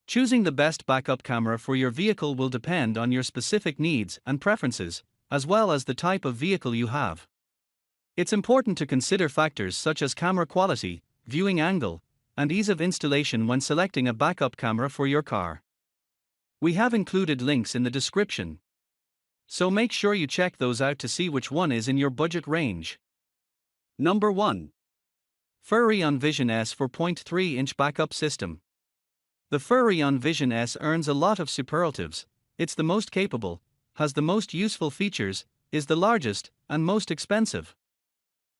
Choosing the best backup camera for your vehicle will depend on your specific needs and preferences, as well as the type of vehicle you have. It's important to consider factors such as camera quality, viewing angle, and ease of installation when selecting a backup camera for your car. We have included links in the description, so make sure you check those out to see which one is in your budget range. Number 1. Furrion Vision S 4.3-inch Backup System. The Furrion Vision S earns a lot of superlatives. It's the most capable, has the most useful features, is the largest, and most expensive.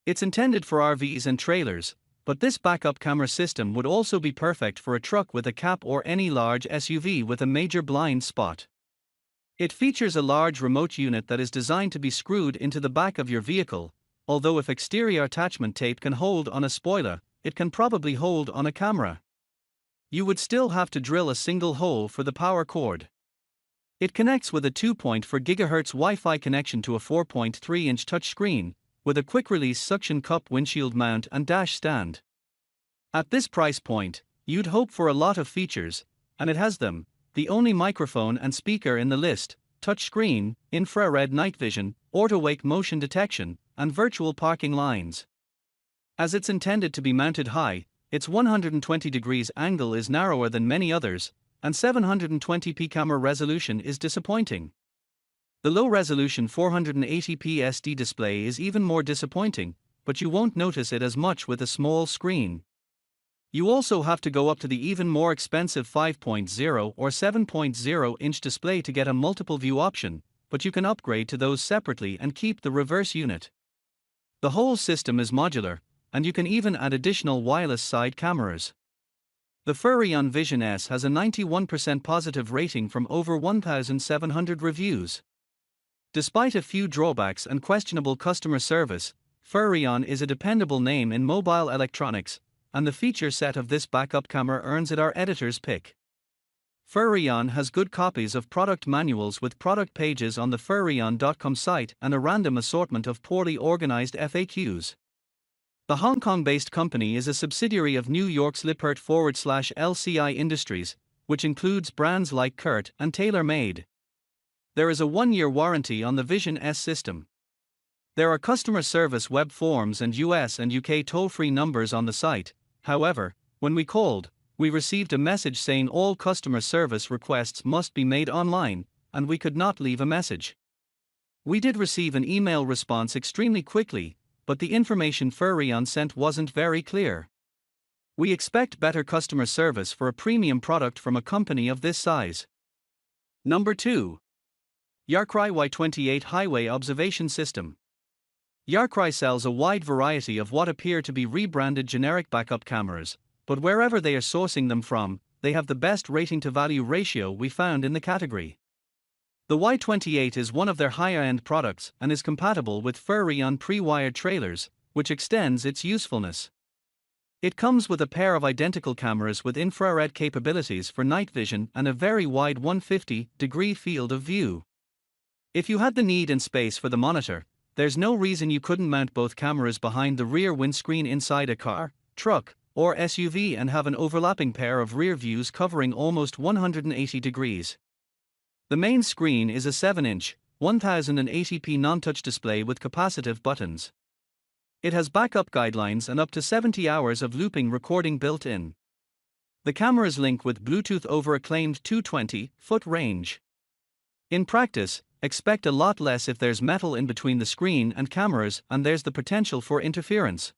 It's intended for RVs and trailers, but this backup camera system would also be perfect for a truck with a cab or any large SUV with a major blind spot. It features a large remote unit that is designed to be screwed into the back of your vehicle, although if exterior attachment tape can hold on a spoiler, it can probably hold on a camera. You would still have to drill a single hole for the power cord. It connects with a 2.4 GHz Wi-Fi connection to a 4.3-inch touchscreen, with a quick-release suction cup windshield mount and dash stand. At this price point, you'd hope for a lot of features, and it has them: the only microphone and speaker in the list, touchscreen, infrared night vision, auto-wake motion detection, and virtual parking lines. As it's intended to be mounted high, its 120 degrees angle is narrower than many others, and 720p camera resolution is disappointing. The low-resolution 480p SD display is even more disappointing, but you won't notice it as much with a small screen. You also have to go up to the even more expensive 5.0 or 7.0-inch display to get a multiple view option, but you can upgrade to those separately and keep the reverse unit. The whole system is modular, and you can even add additional wireless side cameras. The Furrion Vision S has a 91% positive rating from over 1,700 reviews. Despite a few drawbacks and questionable customer service, Furrion is a dependable name in mobile electronics, and the feature set of this backup camera earns it our editor's pick. Furrion has good copies of product manuals with product pages on the Furrion.com site and a random assortment of poorly organized FAQs. The Hong Kong-based company is a subsidiary of New York's Lippert/LCI Industries, which includes brands like Kurt and TaylorMade. There is a 1-year warranty on the Vision S system. There are customer service web forms and US and UK toll-free numbers on the site. However, when we called, we received a message saying all customer service requests must be made online, and we could not leave a message. We did receive an email response extremely quickly, but the information Furrion sent wasn't very clear. We expect better customer service for a premium product from a company of this size. Number 2. Yakry Y28 Highway Observation System. Yakry sells a wide variety of what appear to be rebranded generic backup cameras, but wherever they are sourcing them from, they have the best rating-to-value ratio we found in the category. The Y28 is one of their higher-end products and is compatible with Furrion pre-wired trailers, which extends its usefulness. It comes with a pair of identical cameras with infrared capabilities for night vision and a very wide 150-degree field of view. If you had the need and space for the monitor, there's no reason you couldn't mount both cameras behind the rear windscreen inside a car, truck, or SUV and have an overlapping pair of rear views covering almost 180 degrees. The main screen is a 7-inch, 1080p non-touch display with capacitive buttons. It has backup guidelines and up to 70 hours of looping recording built in. The cameras link with Bluetooth over a claimed 220-foot range. In practice, expect a lot less if there's metal in between the screen and cameras and there's the potential for interference.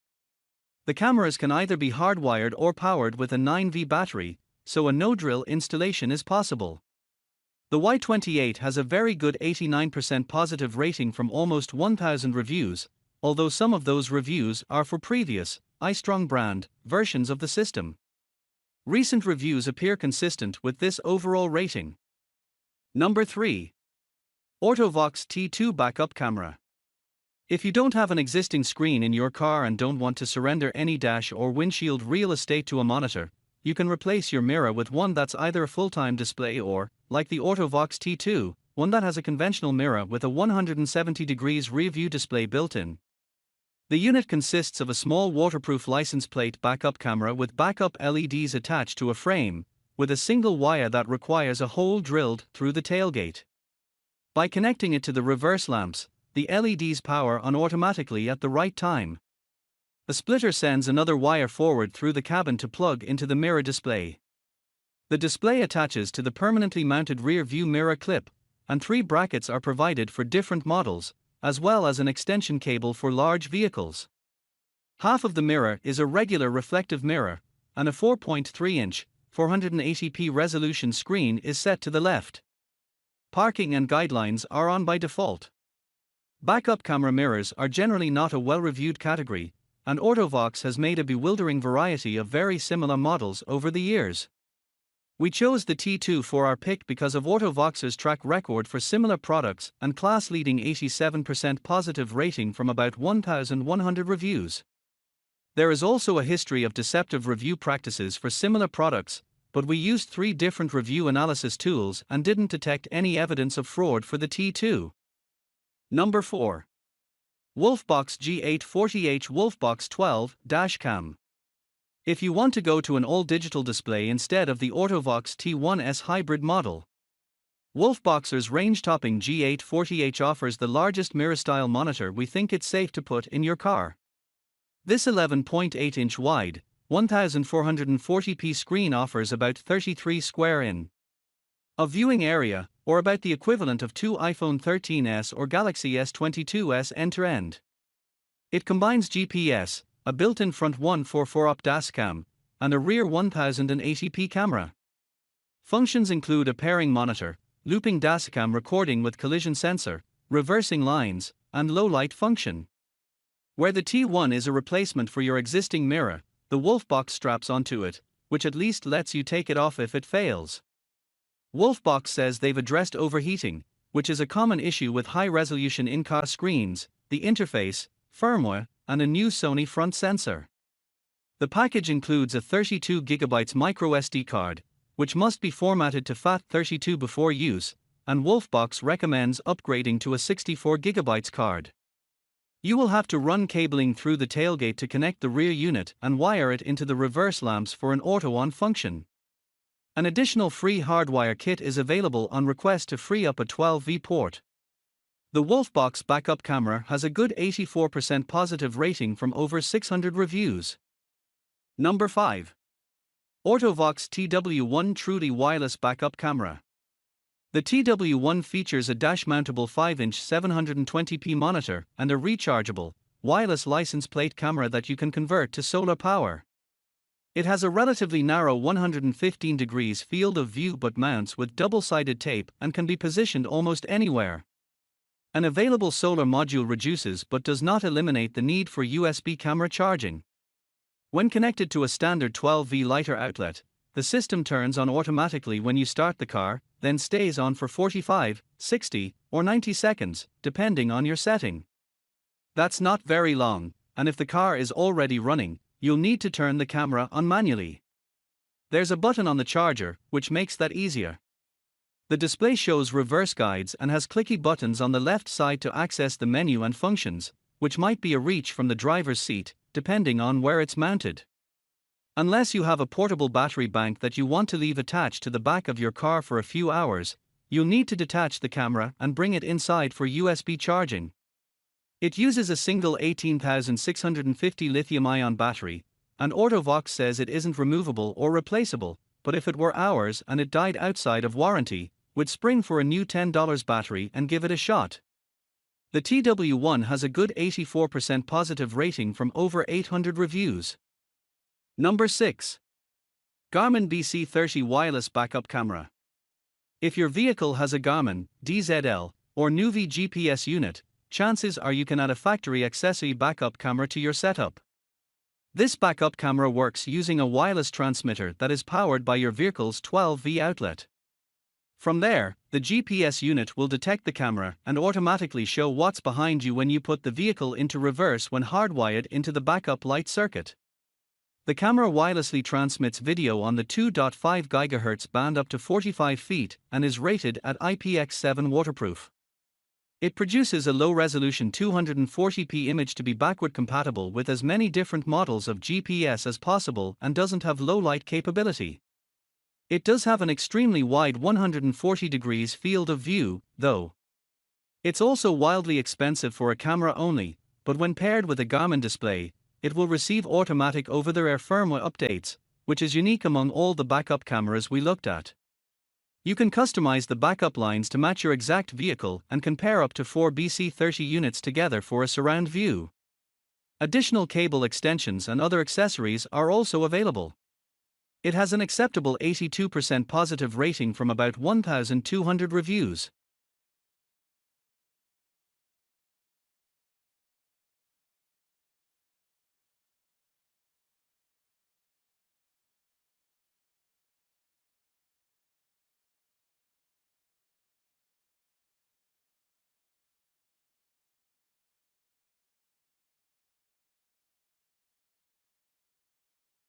The cameras can either be hardwired or powered with a 9V battery, so a no-drill installation is possible. The Y28 has a very good 89% positive rating from almost 1,000 reviews, although some of those reviews are for previous, iStrong brand, versions of the system. Recent reviews appear consistent with this overall rating. Number 3. AUTO-VOX T2 Backup Camera. If you don't have an existing screen in your car and don't want to surrender any dash or windshield real estate to a monitor, you can replace your mirror with one that's either a full-time display or, like the AUTO-VOX T2, one that has a conventional mirror with a 170 degrees rear view display built in. The unit consists of a small waterproof license plate backup camera with backup LEDs attached to a frame, with a single wire that requires a hole drilled through the tailgate. By connecting it to the reverse lamps, the LEDs power on automatically at the right time. A splitter sends another wire forward through the cabin to plug into the mirror display. The display attaches to the permanently mounted rear view mirror clip, and 3 brackets are provided for different models, as well as an extension cable for large vehicles. Half of the mirror is a regular reflective mirror, and a 4.3-inch, 480p resolution screen is set to the left. Parking and guidelines are on by default. Backup camera mirrors are generally not a well-reviewed category, and AUTO-VOX has made a bewildering variety of very similar models over the years. We chose the T2 for our pick because of AUTO-VOX's track record for similar products and class-leading 87% positive rating from about 1,100 reviews. There is also a history of deceptive review practices for similar products, but we used 3 different review analysis tools and didn't detect any evidence of fraud for the T2. Number 4. WolfBox G840H WolfBox 12 Dashcam. If you want to go to an all-digital display instead of the AUTO-VOX T1S hybrid model, WolfBox's range-topping G840H offers the largest mirror-style monitor we think it's safe to put in your car. This 11.8-inch wide, 1440p screen offers about 33 square in of viewing area, or about the equivalent of 2 iPhone 13s or Galaxy S22s end-to-end. It combines GPS, a built-in front 144-up dashcam, and a rear 1080p camera. Functions include a pairing monitor, looping dashcam recording with collision sensor, reversing lines, and low-light function. Where the T1 is a replacement for your existing mirror, the WolfBox straps onto it, which at least lets you take it off if it fails. WolfBox says they've addressed overheating, which is a common issue with high-resolution in-car screens, the interface, firmware, and a new Sony front sensor. The package includes a 32GB microSD card, which must be formatted to FAT32 before use, and WolfBox recommends upgrading to a 64GB card. You will have to run cabling through the tailgate to connect the rear unit and wire it into the reverse lamps for an auto-on function. An additional free hardwire kit is available on request to free up a 12V port. The WolfBox backup camera has a good 84% positive rating from over 600 reviews. Number 5. AUTO-VOX TW1 Truly Wireless Backup Camera. The TW1 features a dash-mountable 5-inch 720p monitor and a rechargeable, wireless license plate camera that you can convert to solar power. It has a relatively narrow 115 degrees field of view but mounts with double-sided tape and can be positioned almost anywhere. An available solar module reduces but does not eliminate the need for USB camera charging. When connected to a standard 12V lighter outlet, the system turns on automatically when you start the car, then stays on for 45, 60, or 90 seconds, depending on your setting. That's not very long, and if the car is already running, you'll need to turn the camera on manually. There's a button on the charger, which makes that easier. The display shows reverse guides and has clicky buttons on the left side to access the menu and functions, which might be a reach from the driver's seat, depending on where it's mounted. Unless you have a portable battery bank that you want to leave attached to the back of your car for a few hours, you'll need to detach the camera and bring it inside for USB charging. It uses a single 18,650 lithium-ion battery, and AUTO-VOX says it isn't removable or replaceable, but if it were ours and it died outside of warranty, we'd spring for a new $10 battery and give it a shot. The TW1 has a good 84% positive rating from over 800 reviews. Number 6. Garmin BC30 Wireless Backup Camera. If your vehicle has a Garmin, DZL, or Nuvi GPS unit, chances are you can add a factory accessory backup camera to your setup. This backup camera works using a wireless transmitter that is powered by your vehicle's 12V outlet. From there, the GPS unit will detect the camera and automatically show what's behind you when you put the vehicle into reverse when hardwired into the backup light circuit. The camera wirelessly transmits video on the 2.5 GHz band up to 45 feet and is rated at IPX7 waterproof. It produces a low-resolution 240p image to be backward compatible with as many different models of GPS as possible and doesn't have low-light capability. It does have an extremely wide 140 degrees field of view, though. It's also wildly expensive for a camera only, but when paired with a Garmin display, it will receive automatic over-the-air firmware updates, which is unique among all the backup cameras we looked at. You can customize the backup lines to match your exact vehicle and can pair up to 4 BC30 units together for a surround view. Additional cable extensions and other accessories are also available. It has an acceptable 82% positive rating from about 1,200 reviews.